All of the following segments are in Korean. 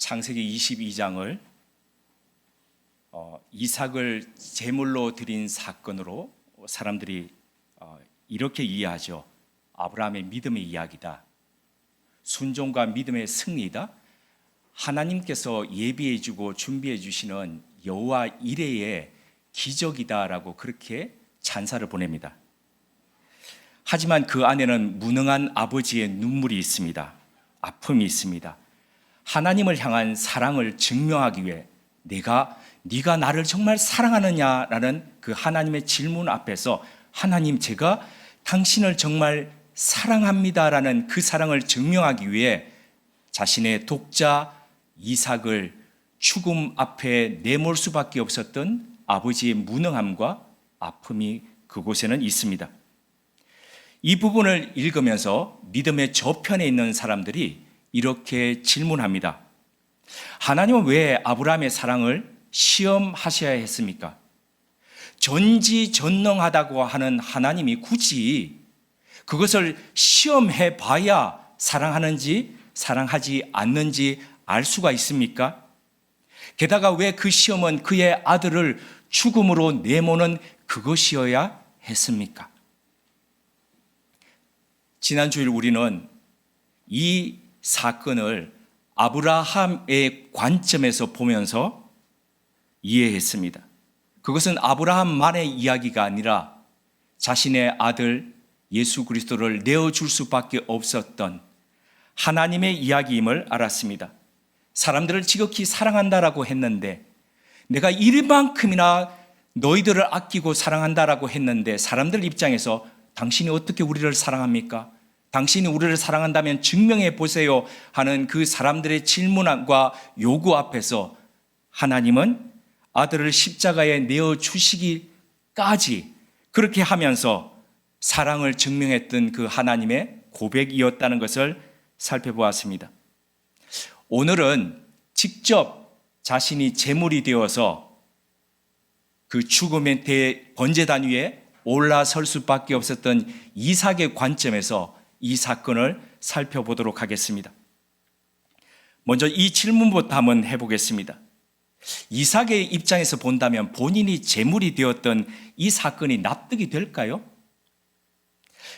창세기 22장을 이삭을 제물로 드린 사건으로 사람들이 이렇게 이해하죠. 아브라함의 믿음의 이야기다. 순종과 믿음의 승리다. 하나님께서 예비해 주고 준비해 주시는 여호와 이레의 기적이다라고 그렇게 찬사를 보냅니다. 하지만 그 안에는 무능한 아버지의 눈물이 있습니다. 아픔이 있습니다. 하나님을 향한 사랑을 증명하기 위해 네가 나를 정말 사랑하느냐라는 그 하나님의 질문 앞에서 하나님, 제가 당신을 정말 사랑합니다라는 그 사랑을 증명하기 위해 자신의 독자 이삭을 죽음 앞에 내몰 수밖에 없었던 아버지의 무능함과 아픔이 그곳에는 있습니다. 이 부분을 읽으면서 믿음의 저편에 있는 사람들이 이렇게 질문합니다. 하나님은 왜 아브라함의 사랑을 시험하셔야 했습니까? 전지전능하다고 하는 하나님이 굳이 그것을 시험해 봐야 사랑하는지 사랑하지 않는지 알 수가 있습니까? 게다가 왜 그 시험은 그의 아들을 죽음으로 내모는 그것이어야 했습니까? 지난 주일 우리는 이 사건을 아브라함의 관점에서 보면서 이해했습니다. 그것은 아브라함만의 이야기가 아니라 자신의 아들 예수 그리스도를 내어줄 수밖에 없었던 하나님의 이야기임을 알았습니다. 사람들을 지극히 사랑한다라고 했는데, 내가 이만큼이나 너희들을 아끼고 사랑한다라고 했는데 사람들 입장에서 당신이 어떻게 우리를 사랑합니까? 당신이 우리를 사랑한다면 증명해 보세요 하는 그 사람들의 질문과 요구 앞에서 하나님은 아들을 십자가에 내어주시기까지 그렇게 하면서 사랑을 증명했던 그 하나님의 고백이었다는 것을 살펴보았습니다. 오늘은 직접 자신이 제물이 되어서 그 죽음의 번제단 위에 올라설 수밖에 없었던 이삭의 관점에서 이 사건을 살펴보도록 하겠습니다. 먼저 이 질문부터 한번 해보겠습니다. 이삭의 입장에서 본다면 본인이 제물이 되었던 이 사건이 납득이 될까요?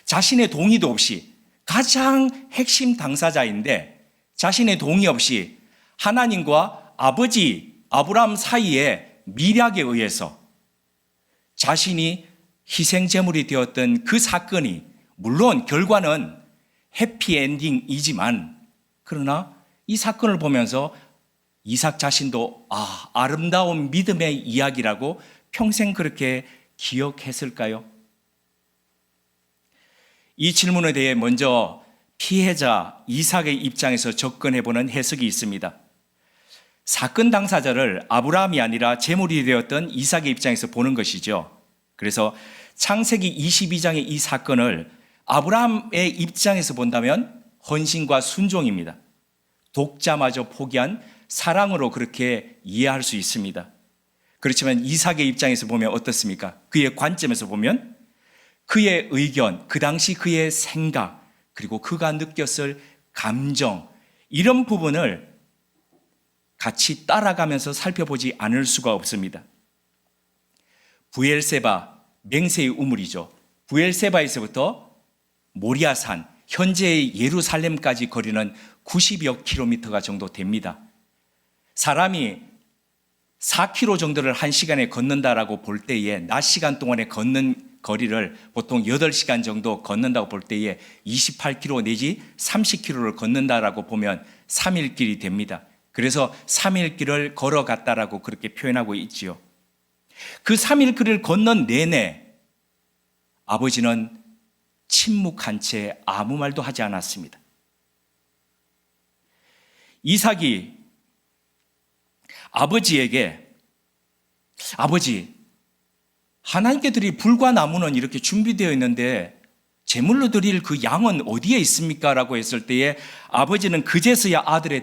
자신의 동의도 없이, 가장 핵심 당사자인데 자신의 동의 없이 하나님과 아버지 아브라함 사이의 밀약에 의해서 자신이 희생제물이 되었던 그 사건이, 물론 결과는 해피엔딩이지만, 그러나 이 사건을 보면서 이삭 자신도 아름다운 믿음의 이야기라고 평생 그렇게 기억했을까요? 이 질문에 대해 먼저 피해자 이삭의 입장에서 접근해보는 해석이 있습니다. 사건 당사자를 아브라함이 아니라 제물이 되었던 이삭의 입장에서 보는 것이죠. 그래서 창세기 22장의 이 사건을 아브라함의 입장에서 본다면 헌신과 순종입니다. 독자마저 포기한 사랑으로 그렇게 이해할 수 있습니다. 그렇지만 이삭의 입장에서 보면 어떻습니까? 그의 관점에서 보면 그의 의견, 그 당시 그의 생각, 그리고 그가 느꼈을 감정, 이런 부분을 같이 따라가면서 살펴보지 않을 수가 없습니다. 브엘세바, 맹세의 우물이죠. 브엘세바에서부터 모리아산, 현재의 예루살렘까지 거리는 90여 킬로미터가 정도 됩니다. 사람이 4km 정도를 1시간에 걷는다라고 볼 때에, 낮 시간 동안에 걷는 거리를 보통 8시간 정도 걷는다고 볼 때에 28km 내지 30km를 걷는다라고 보면 3일 길이 됩니다. 그래서 3일 길을 걸어갔다라고 그렇게 표현하고 있지요. 그 3일 길을 걷는 내내 아버지는 침묵한 채 아무 말도 하지 않았습니다. 이삭이 아버지에게, 아버지, 하나님께 드릴 불과 나무는 이렇게 준비되어 있는데 제물로 드릴 그 양은 어디에 있습니까? 라고 했을 때에 아버지는 그제서야 아들의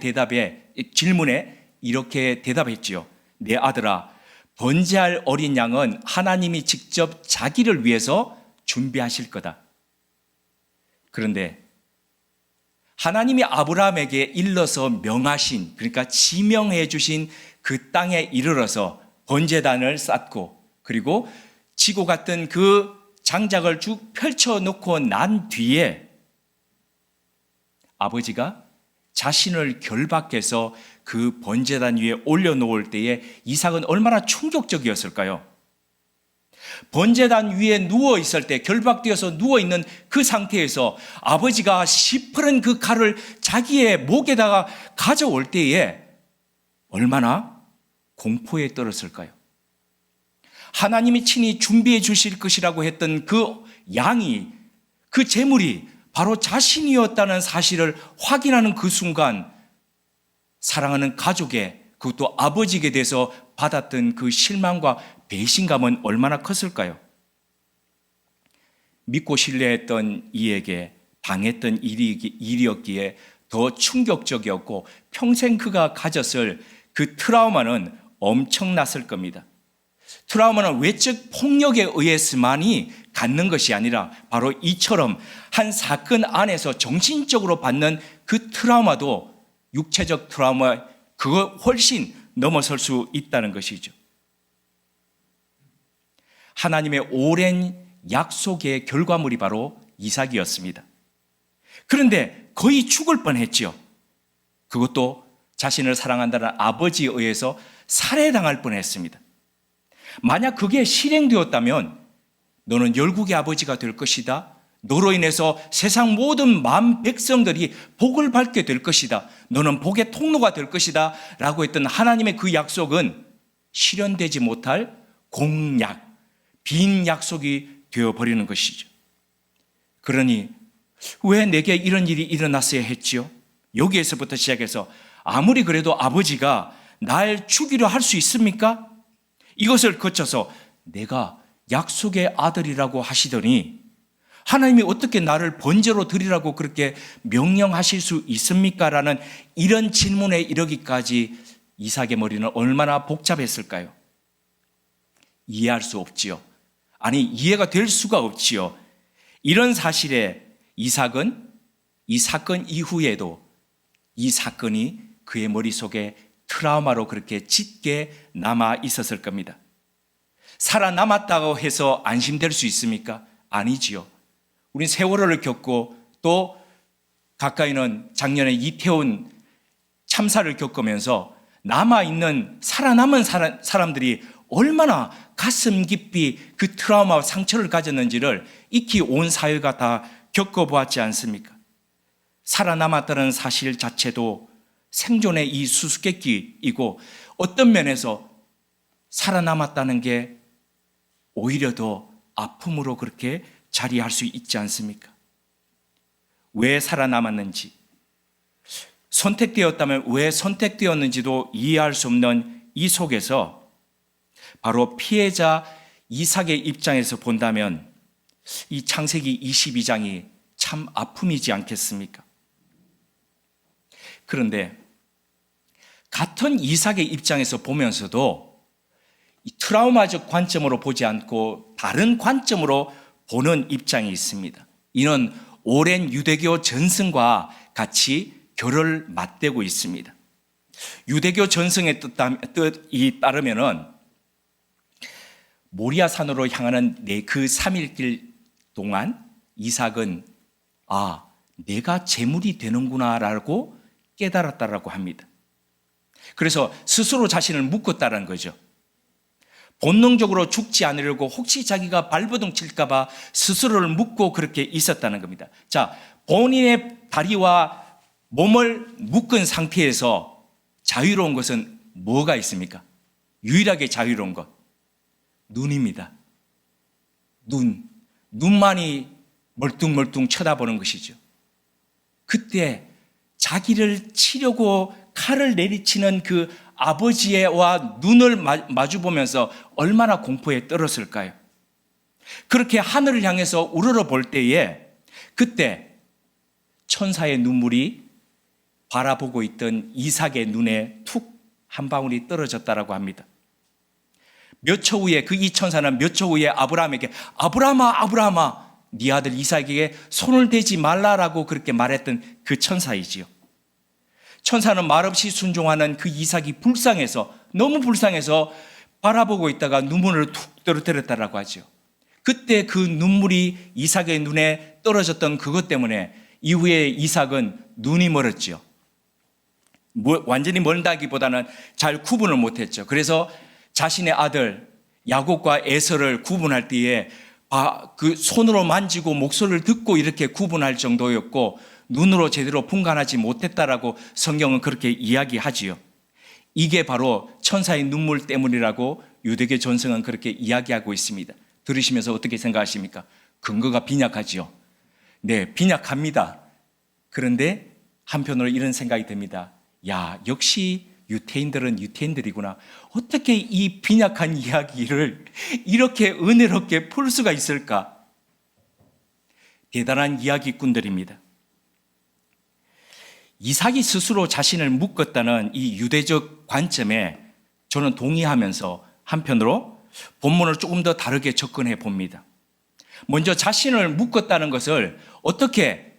질문에 이렇게 대답했지요. 내 아들아, 번제할 어린 양은 하나님이 직접 자기를 위해서 준비하실 거다. 그런데 하나님이 아브라함에게 일러서 명하신, 그러니까 지명해 주신 그 땅에 이르러서 번제단을 쌓고 그리고 지고 갔던 그 장작을 쭉 펼쳐놓고 난 뒤에 아버지가 자신을 결박해서 그 번제단 위에 올려놓을 때에 이삭은 얼마나 충격적이었을까요? 번제단 위에 누워있을 때, 결박되어서 누워있는 그 상태에서 아버지가 시퍼런 그 칼을 자기의 목에다가 가져올 때에 얼마나 공포에 떨었을까요? 하나님이 친히 준비해 주실 것이라고 했던 그 양이, 그 제물이 바로 자신이었다는 사실을 확인하는 그 순간 사랑하는 가족의, 그것도 아버지에게 대해서 받았던 그 실망과 배신감은 얼마나 컸을까요? 믿고 신뢰했던 이에게 당했던 일이었기에 더 충격적이었고 평생 그가 가졌을 그 트라우마는 엄청났을 겁니다. 트라우마는 외적 폭력에 의해서만이 갖는 것이 아니라 바로 이처럼 한 사건 안에서 정신적으로 받는 그 트라우마도 육체적 트라우마 그거 훨씬 넘어설 수 있다는 것이죠. 하나님의 오랜 약속의 결과물이 바로 이삭이었습니다. 그런데 거의 죽을 뻔했죠. 그것도 자신을 사랑한다는 아버지에 의해서 살해당할 뻔했습니다. 만약 그게 실행되었다면 너는 열국의 아버지가 될 것이다. 너로 인해서 세상 모든 만 백성들이 복을 받게 될 것이다. 너는 복의 통로가 될 것이다. 라고 했던 하나님의 그 약속은 실현되지 못할 공약, 빈 약속이 되어버리는 것이죠. 그러니 왜 내게 이런 일이 일어났어야 했지요? 여기에서부터 시작해서 아무리 그래도 아버지가 날 죽이려 할 수 있습니까? 이것을 거쳐서 내가 약속의 아들이라고 하시더니 하나님이 어떻게 나를 번제로 드리라고 그렇게 명령하실 수 있습니까? 라는 이런 질문에 이르기까지 이삭의 머리는 얼마나 복잡했을까요? 이해할 수 없지요. 아니, 이해가 될 수가 없지요. 이런 사실에 이삭은 이 사건 이후에도 이 사건이 그의 머릿속에 트라우마로 그렇게 짙게 남아 있었을 겁니다. 살아남았다고 해서 안심될 수 있습니까? 아니지요. 우린 세월호를 겪고 또 가까이는 작년에 이태원 참사를 겪으면서 남아있는 살아남은 사람들이 얼마나 가슴 깊이 그 트라우마와 상처를 가졌는지를 익히 온 사회가 다 겪어보았지 않습니까? 살아남았다는 사실 자체도 생존의 이 수수께끼이고 어떤 면에서 살아남았다는 게 오히려 더 아픔으로 그렇게 자리할 수 있지 않습니까? 왜 살아남았는지, 선택되었다면 왜 선택되었는지도 이해할 수 없는 이 속에서 바로 피해자 이삭의 입장에서 본다면 이 창세기 22장이 참 아픔이지 않겠습니까? 그런데 같은 이삭의 입장에서 보면서도 이 트라우마적 관점으로 보지 않고 다른 관점으로 보는 입장이 있습니다. 이는 오랜 유대교 전승과 같이 결을 맞대고 있습니다. 유대교 전승의 뜻이 따르면은 모리아산으로 향하는 그 3일길 동안 이삭은 내가 제물이 되는구나라고 깨달았다라고 합니다. 그래서 스스로 자신을 묶었다는 거죠. 본능적으로 죽지 않으려고 혹시 자기가 발버둥 칠까 봐 스스로를 묶고 그렇게 있었다는 겁니다. 자, 본인의 다리와 몸을 묶은 상태에서 자유로운 것은 뭐가 있습니까? 유일하게 자유로운 것, 눈입니다. 눈만이 멀뚱멀뚱 쳐다보는 것이죠. 그때 자기를 치려고 칼을 내리치는 그 아버지와 눈을 마주보면서 얼마나 공포에 떨었을까요? 그렇게 하늘을 향해서 우러러 볼 때에 그때 천사의 눈물이 바라보고 있던 이삭의 눈에 툭 한 방울이 떨어졌다라고 합니다. 몇 초 후에 그 이 천사는 몇 초 후에 아브라함에게 아브라함아 네 아들 이삭에게 손을 대지 말라라고 그렇게 말했던 그 천사이지요. 천사는 말없이 순종하는 그 이삭이 불쌍해서, 너무 불쌍해서 바라보고 있다가 눈물을 툭 떨어뜨렸다라고 하죠. 그때 그 눈물이 이삭의 눈에 떨어졌던 그것 때문에 이후에 이삭은 눈이 멀었죠. 완전히 멀다기보다는 잘 구분을 못했죠. 그래서 자신의 아들 야곱과 에서를 구분할 때에 그 손으로 만지고 목소리를 듣고 이렇게 구분할 정도였고 눈으로 제대로 분간하지 못했다라고 성경은 그렇게 이야기하지요. 이게 바로 천사의 눈물 때문이라고 유대교 전승은 그렇게 이야기하고 있습니다. 들으시면서 어떻게 생각하십니까? 근거가 빈약하지요. 네, 빈약합니다. 그런데 한편으로 이런 생각이 듭니다. 야, 역시 유태인들은 유태인들이구나. 어떻게 이 빈약한 이야기를 이렇게 은혜롭게 풀 수가 있을까? 대단한 이야기꾼들입니다. 이삭이 스스로 자신을 묶었다는 이 유대적 관점에 저는 동의하면서 한편으로 본문을 조금 더 다르게 접근해 봅니다. 먼저 자신을 묶었다는 것을 어떻게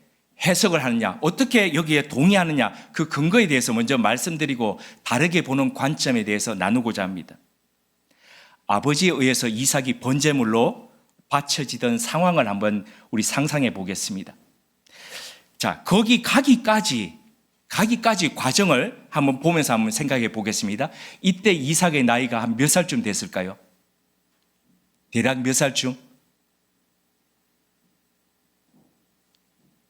해석을 하느냐, 어떻게 여기에 동의하느냐, 그 근거에 대해서 먼저 말씀드리고 다르게 보는 관점에 대해서 나누고자 합니다. 아버지에 의해서 이삭이 번제물로 바쳐지던 상황을 한번 우리 상상해 보겠습니다. 자, 거기 가기까지 과정을 한번 보면서 한번 생각해 보겠습니다. 이때 이삭의 나이가 한 몇 살쯤 됐을까요? 대략 몇 살쯤?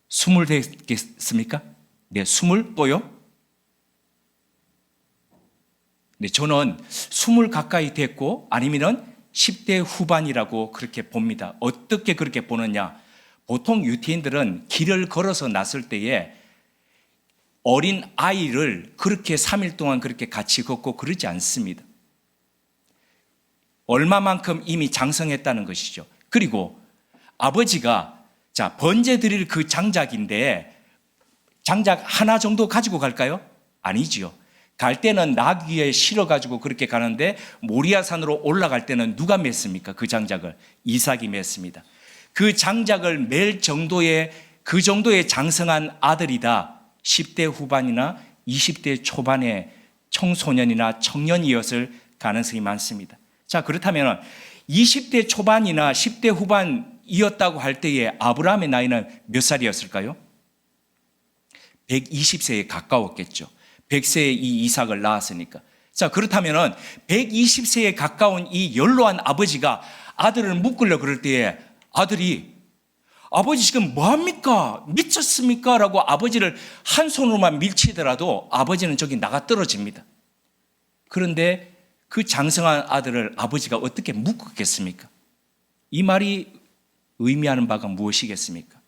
20 됐겠습니까? 네, 20 또요? 네, 저는 20 가까이 됐고 아니면은 10대 후반이라고 그렇게 봅니다. 어떻게 그렇게 보느냐? 보통 유태인들은 길을 걸어서 났을 때에 어린 아이를 그렇게 3일 동안 그렇게 같이 걷고 그러지 않습니다. 얼마만큼 이미 장성했다는 것이죠. 그리고 아버지가 번제 드릴 그 장작인데 장작 하나 정도 가지고 갈까요? 아니지요. 갈 때는 나귀에 실어가지고 그렇게 가는데 모리아산으로 올라갈 때는 누가 맸습니까? 그 장작을 이삭이 맸습니다. 그 장작을 맬 정도의 그 정도의 장성한 아들이다 10대 후반이나 20대 초반의 청소년이나 청년이었을 가능성이 많습니다. 자, 그렇다면 20대 초반이나 10대 후반이었다고 할 때에 아브라함의 나이는 몇 살이었을까요? 120세에 가까웠겠죠. 100세에 이 이삭을 낳았으니까. 자, 그렇다면 120세에 가까운 이 연로한 아버지가 아들을 묶으려고 그럴 때에 아들이 아버지 지금 뭐합니까? 미쳤습니까? 라고 아버지를 한 손으로만 밀치더라도 아버지는 저기 나가 떨어집니다. 그런데 그 장성한 아들을 아버지가 어떻게 묶었겠습니까? 이 말이 의미하는 바가 무엇이겠습니까?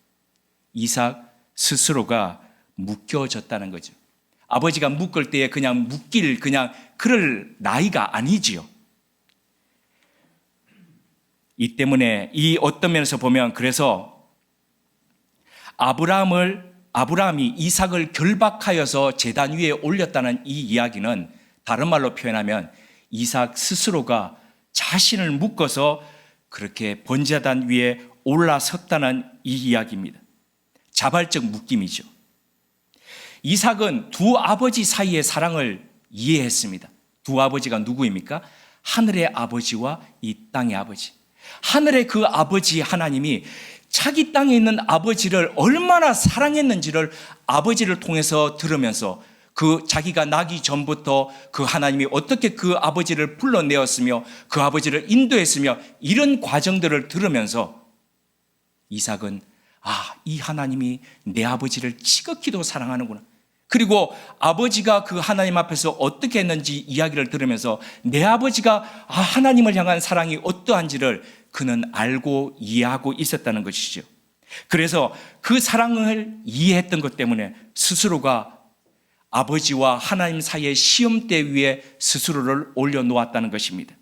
이삭 스스로가 묶여졌다는 거죠. 아버지가 묶을 때에 그냥 그럴 나이가 아니지요. 이 때문에 이 어떤 면에서 보면 그래서 아브라함이 이삭을 결박하여서 제단 위에 올렸다는 이 이야기는 다른 말로 표현하면 이삭 스스로가 자신을 묶어서 그렇게 번제단 위에 올라섰다는 이 이야기입니다. 자발적 묶임이죠. 이삭은 두 아버지 사이의 사랑을 이해했습니다. 두 아버지가 누구입니까? 하늘의 아버지와 이 땅의 아버지. 하늘의 그 아버지 하나님이 자기 땅에 있는 아버지를 얼마나 사랑했는지를 아버지를 통해서 들으면서 그 자기가 나기 전부터 그 하나님이 어떻게 그 아버지를 불러내었으며 그 아버지를 인도했으며 이런 과정들을 들으면서 이삭은 이 하나님이 내 아버지를 지극히도 사랑하는구나. 그리고 아버지가 그 하나님 앞에서 어떻게 했는지 이야기를 들으면서 내 아버지가 하나님을 향한 사랑이 어떠한지를 그는 알고 이해하고 있었다는 것이죠. 그래서 그 사랑을 이해했던 것 때문에 스스로가 아버지와 하나님 사이의 시험대 위에 스스로를 올려놓았다는 것입니다.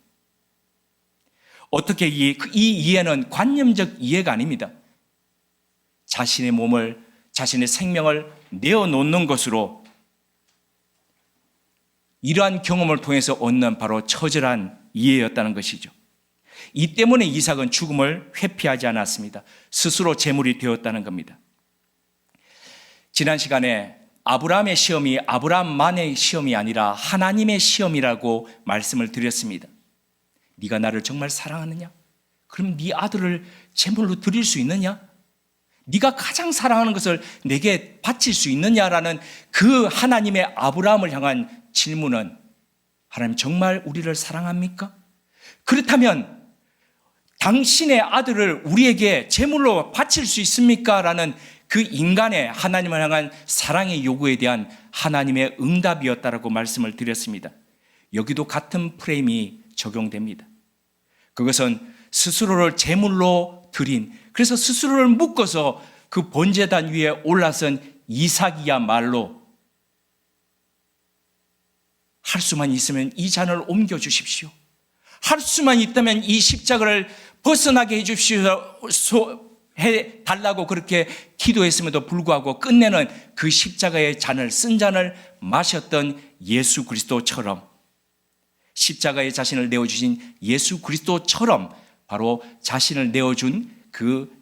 어떻게 이 이해는 관념적 이해가 아닙니다. 자신의 몸을, 자신의 생명을 내어놓는 것으로 이러한 경험을 통해서 얻는 바로 처절한 이해였다는 것이죠. 이 때문에 이삭은 죽음을 회피하지 않았습니다. 스스로 제물이 되었다는 겁니다. 지난 시간에 아브라함의 시험이 아브라함만의 시험이 아니라 하나님의 시험이라고 말씀을 드렸습니다. 네가 나를 정말 사랑하느냐? 그럼 네 아들을 제물로 드릴 수 있느냐? 네가 가장 사랑하는 것을 내게 바칠 수 있느냐라는 그 하나님의 아브라함을 향한 질문은, 하나님 정말 우리를 사랑합니까? 그렇다면 당신의 아들을 우리에게 제물로 바칠 수 있습니까? 라는 그 인간의 하나님을 향한 사랑의 요구에 대한 하나님의 응답이었다라고 말씀을 드렸습니다. 여기도 같은 프레임이 적용됩니다. 그것은 스스로를 제물로 드린, 그래서 스스로를 묶어서 그 번제단 위에 올라선 이삭이야말로 할 수만 있으면 이 잔을 옮겨 주십시오. 할 수만 있다면 이 십자가를 벗어나게 해 주십시오. 해달라고 그렇게 기도했음에도 불구하고 끝내는 그 십자가의 잔을, 쓴 잔을 마셨던 예수 그리스도처럼, 십자가에 자신을 내어주신 예수 그리스도처럼 바로 자신을 내어준 그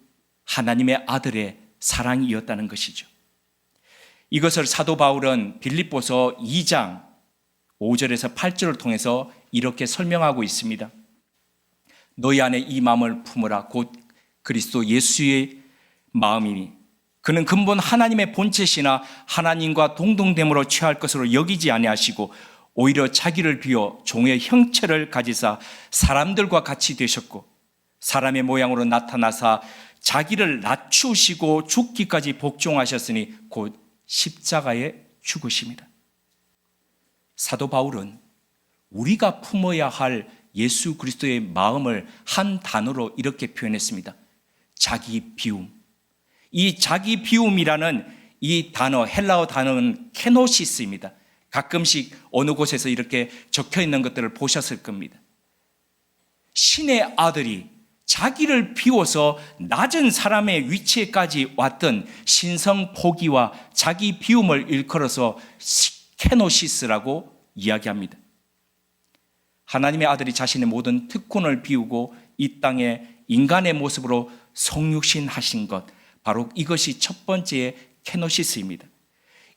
하나님의 아들의 사랑이었다는 것이죠. 이것을 사도 바울은 빌립보서 2장 5절에서 8절을 통해서 이렇게 설명하고 있습니다. 너희 안에 이 마음을 품으라. 곧 그리스도 예수의 마음이니 그는 근본 하나님의 본체시나 하나님과 동등됨으로 취할 것으로 여기지 아니하시고 오히려 자기를 비워 종의 형체를 가지사 사람들과 같이 되셨고 사람의 모양으로 나타나사 자기를 낮추시고 죽기까지 복종하셨으니 곧 십자가에 죽으심이라. 사도 바울은 우리가 품어야 할 예수 그리스도의 마음을 한 단어로 이렇게 표현했습니다. 자기 비움. 이 자기 비움이라는 이 단어, 헬라어 단어는 케노시스입니다. 가끔씩 어느 곳에서 이렇게 적혀 있는 것들을 보셨을 겁니다. 신의 아들이 자기를 비워서 낮은 사람의 위치에까지 왔던 신성 포기와 자기 비움을 일컬어서 케노시스라고 이야기합니다. 하나님의 아들이 자신의 모든 특권을 비우고 이 땅에 인간의 모습으로 성육신 하신 것, 바로 이것이 첫 번째의 케노시스입니다.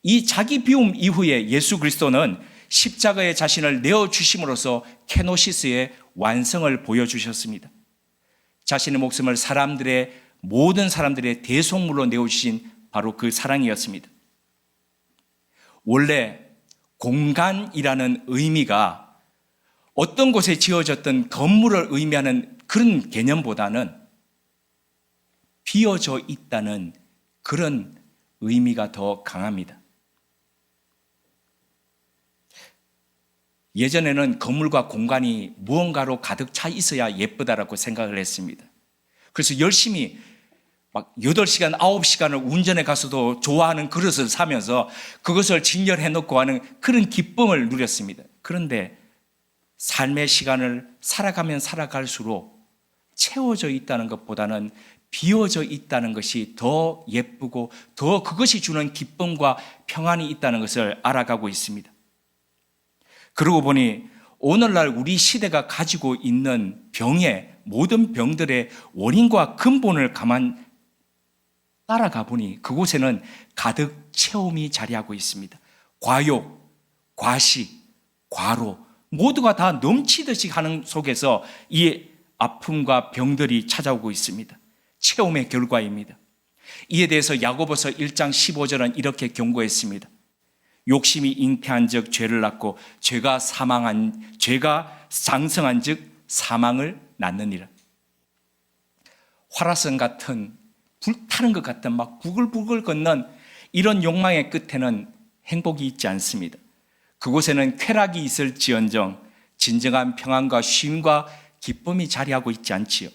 이 자기 비움 이후에 예수 그리스도는 십자가에 자신을 내어주심으로써 케노시스의 완성을 보여주셨습니다. 자신의 목숨을 모든 사람들의 대속물로 내어주신 바로 그 사랑이었습니다. 원래 공간이라는 의미가 어떤 곳에 지어졌던 건물을 의미하는 그런 개념보다는 비어져 있다는 그런 의미가 더 강합니다. 예전에는 건물과 공간이 무언가로 가득 차 있어야 예쁘다라고 생각을 했습니다. 그래서 열심히 막 8시간, 9시간을 운전해 가서도 좋아하는 그릇을 사면서 그것을 진열해 놓고 하는 그런 기쁨을 누렸습니다. 그런데 삶의 시간을 살아가면 살아갈수록 채워져 있다는 것보다는 비워져 있다는 것이 더 예쁘고 더 그것이 주는 기쁨과 평안이 있다는 것을 알아가고 있습니다. 그러고 보니 오늘날 우리 시대가 가지고 있는 모든 병들의 원인과 근본을 가만 따라가 보니 그곳에는 가득 체험이 자리하고 있습니다. 과욕, 과식, 과로 모두가 다 넘치듯이 하는 속에서 이 아픔과 병들이 찾아오고 있습니다. 체험의 결과입니다. 이에 대해서 야고보서 1장 15절은 이렇게 경고했습니다. 욕심이 잉태한 즉 죄를 낳고 죄가 장성한 즉 사망을 낳느니라. 화라산 같은 불타는 것 같은 막 부글부글 걷는 이런 욕망의 끝에는 행복이 있지 않습니다. 그곳에는 쾌락이 있을지언정 진정한 평안과 쉼과 기쁨이 자리하고 있지 않지요.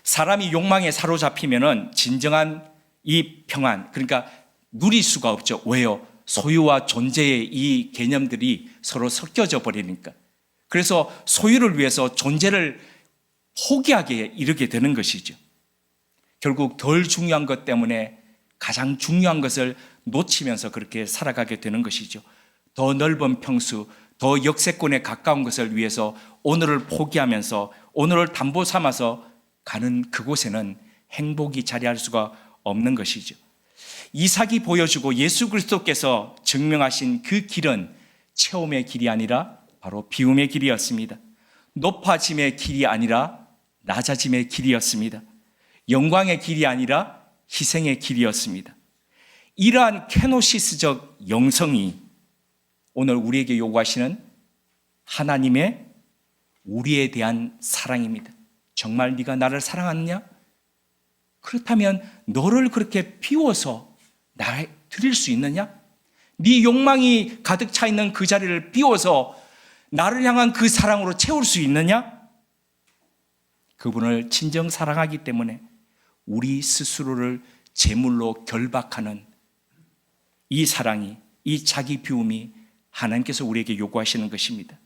사람이 욕망에 사로잡히면은 진정한 이 평안, 그러니까 누릴 수가 없죠. 왜요? 소유와 존재의 이 개념들이 서로 섞여져 버리니까. 그래서 소유를 위해서 존재를 포기하게 이르게 되는 것이죠. 결국 덜 중요한 것 때문에 가장 중요한 것을 놓치면서 그렇게 살아가게 되는 것이죠. 더 넓은 평수, 더 역세권에 가까운 것을 위해서 오늘을 포기하면서 오늘을 담보 삼아서 가는 그곳에는 행복이 자리할 수가 없는 것이죠. 이삭이 보여주고 예수 그리스도께서 증명하신 그 길은 체험의 길이 아니라 바로 비움의 길이었습니다. 높아짐의 길이 아니라 낮아짐의 길이었습니다. 영광의 길이 아니라 희생의 길이었습니다. 이러한 케노시스적 영성이 오늘 우리에게 요구하시는 하나님의 우리에 대한 사랑입니다. 정말 네가 나를 사랑하느냐? 그렇다면 너를 그렇게 비워서 나에 드릴 수 있느냐? 네 욕망이 가득 차 있는 그 자리를 비워서 나를 향한 그 사랑으로 채울 수 있느냐? 그분을 진정 사랑하기 때문에 우리 스스로를 제물로 결박하는 이 사랑이, 이 자기 비움이 하나님께서 우리에게 요구하시는 것입니다.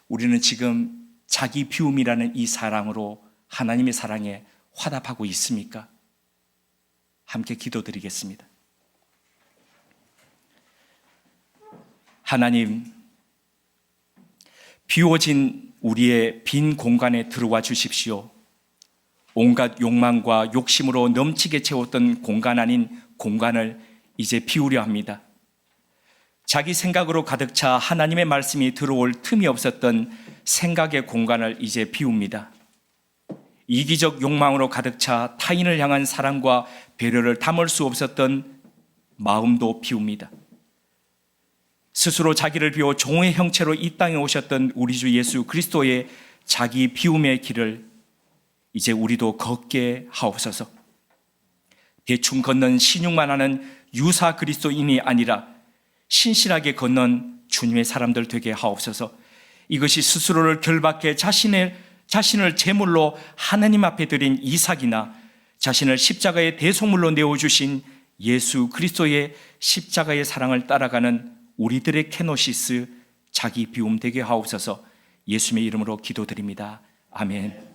우리는 지금 자기 비움이라는 이 사랑으로 하나님의 사랑에 화답하고 있습니까? 함께 기도드리겠습니다. 하나님, 비워진 우리의 빈 공간에 들어와 주십시오. 온갖 욕망과 욕심으로 넘치게 채웠던 공간 아닌 공간을 이제 비우려 합니다. 자기 생각으로 가득 차 하나님의 말씀이 들어올 틈이 없었던 생각의 공간을 이제 비웁니다. 이기적 욕망으로 가득 차 타인을 향한 사랑과 배려를 담을 수 없었던 마음도 비웁니다. 스스로 자기를 비워 종의 형체로 이 땅에 오셨던 우리 주 예수 그리스도의 자기 비움의 길을 이제 우리도 걷게 하옵소서. 대충 걷는 신용만 하는 유사 그리스도인이 아니라 신실하게 걷는 주님의 사람들 되게 하옵소서. 이것이 스스로를 결박해 자신을 제물로 하나님 앞에 드린 이삭이나 자신을 십자가의 대속물로 내어주신 예수 그리스도의 십자가의 사랑을 따라가는 우리들의 케노시스 자기 비움 되게 하옵소서. 예수님의 이름으로 기도드립니다. 아멘.